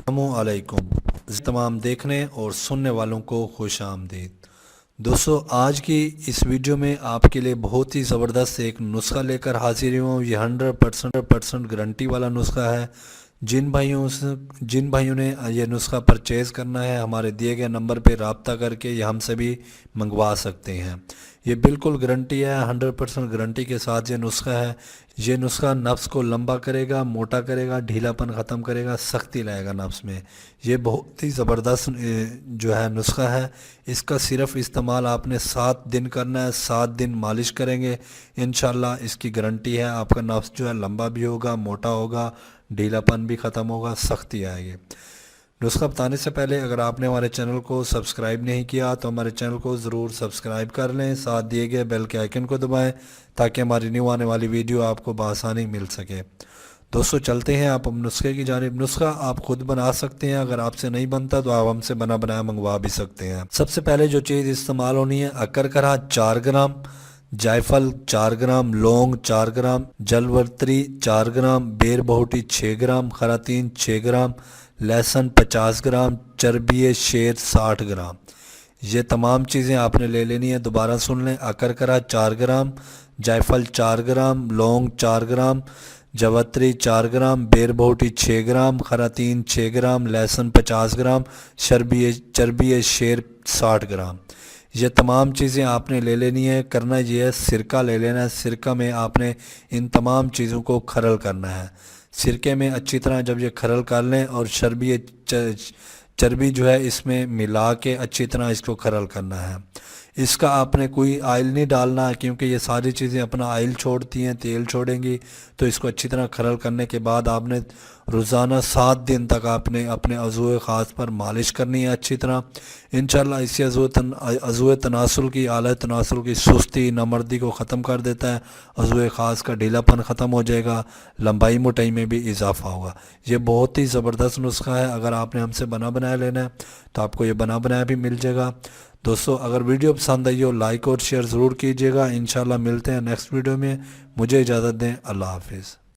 السلام علیکم تمام دیکھنے اور سننے والوں کو خوش آمدید دوستو، آج کی اس ویڈیو میں آپ کے لیے بہت ہی زبردست ایک نسخہ لے کر حاضر ہوں۔ یہ 100% گارنٹی والا نسخہ ہے۔ جن بھائیوں نے یہ نسخہ پرچیز کرنا ہے، ہمارے دیے گئے نمبر پہ رابطہ کر کے یہ ہم سے بھی منگوا سکتے ہیں۔ یہ بالکل گارنٹی ہے، 100% گارنٹی کے ساتھ یہ نسخہ ہے۔ یہ نسخہ نفس کو لمبا کرے گا، موٹا کرے گا، ڈھیلا پن ختم کرے گا، سختی لائے گا نفس میں۔ یہ بہت ہی زبردست جو ہے نسخہ ہے۔ اس کا صرف استعمال آپ نے 7 دن کرنا ہے، 7 دن مالش کریں گے، انشاءاللہ اس کی گارنٹی ہے۔ آپ کا نفس جو ہے لمبا بھی ہوگا، موٹا ہوگا، ڈھیلا پن بھی ختم ہوگا، سختی آئے گی۔ نسخہ بتانے سے پہلے اگر آپ نے ہمارے چینل کو سبسکرائب نہیں کیا تو ہمارے چینل کو ضرور سبسکرائب کر لیں، ساتھ دیے گئے بیل کے آئیکن کو دبائیں تاکہ ہماری نیو آنے والی ویڈیو آپ کو بآسانی مل سکے۔ دوستو چلتے ہیں آپ نسخے کی جانب۔ نسخہ آپ خود بنا سکتے ہیں، اگر آپ سے نہیں بنتا تو آپ ہم سے بنا بنایا منگوا بھی سکتے ہیں۔ سب سے پہلے جو چیز استعمال ہونی ہے، اکرکرا 4 گرام، جائفل 4 گرام، لونگ 4 گرام، جلوتری 4 گرام، بیر بہوٹی 6 گرام، خراتین 6 گرام، لہسن 50 گرام، چربی شیر 60 گرام۔ یہ تمام چیزیں آپ نے لے لینی ہے۔ دوبارہ سن لیں، اکرکرا 4 گرام، جائفل 4 گرام، لونگ 4 گرام، جوتری 4 گرام، بیر بہوٹی 6 گرام، خراتین 6 گرام، لہسن 50 گرام، چربی شیر 60 گرام۔ یہ تمام چیزیں آپ نے لے لینی ہے۔ کرنا یہ ہے، سرکہ لے لینا ہے۔ سرکہ میں آپ نے ان تمام چیزوں کو کھرل کرنا ہے۔ سرکے میں اچھی طرح جب یہ کھرل کر لیں اور چربی جو ہے اس میں ملا کے اچھی طرح اس کو کھرل کرنا ہے۔ اس کا آپ نے کوئی آئل نہیں ڈالنا کیونکہ یہ ساری چیزیں اپنا آئل چھوڑتی ہیں، تیل چھوڑیں گی، تو اس کو اچھی طرح کھرل کرنے کے بعد آپ نے روزانہ 7 دن تک آپ نے اپنے عضو خاص پر مالش کرنی ہے اچھی طرح۔ انشاءاللہ اسی عضو تناسل کی، اعلی تناسل کی سستی نامردی کو ختم کر دیتا ہے۔ عضو خاص کا ڈھیلا پن ختم ہو جائے گا، لمبائی موٹائی میں بھی اضافہ ہوگا۔ یہ بہت ہی زبردست نسخہ ہے۔ اگر آپ نے ہم سے بنا بنایا لینا ہے تو آپ کو یہ بنا بنایا بھی مل جائے گا۔ دوستو اگر ویڈیو پسند آئی ہو لائک اور شیئر ضرور کیجیے گا۔ انشاءاللہ ملتے ہیں نیکسٹ ویڈیو میں۔ مجھے اجازت دیں، اللہ حافظ۔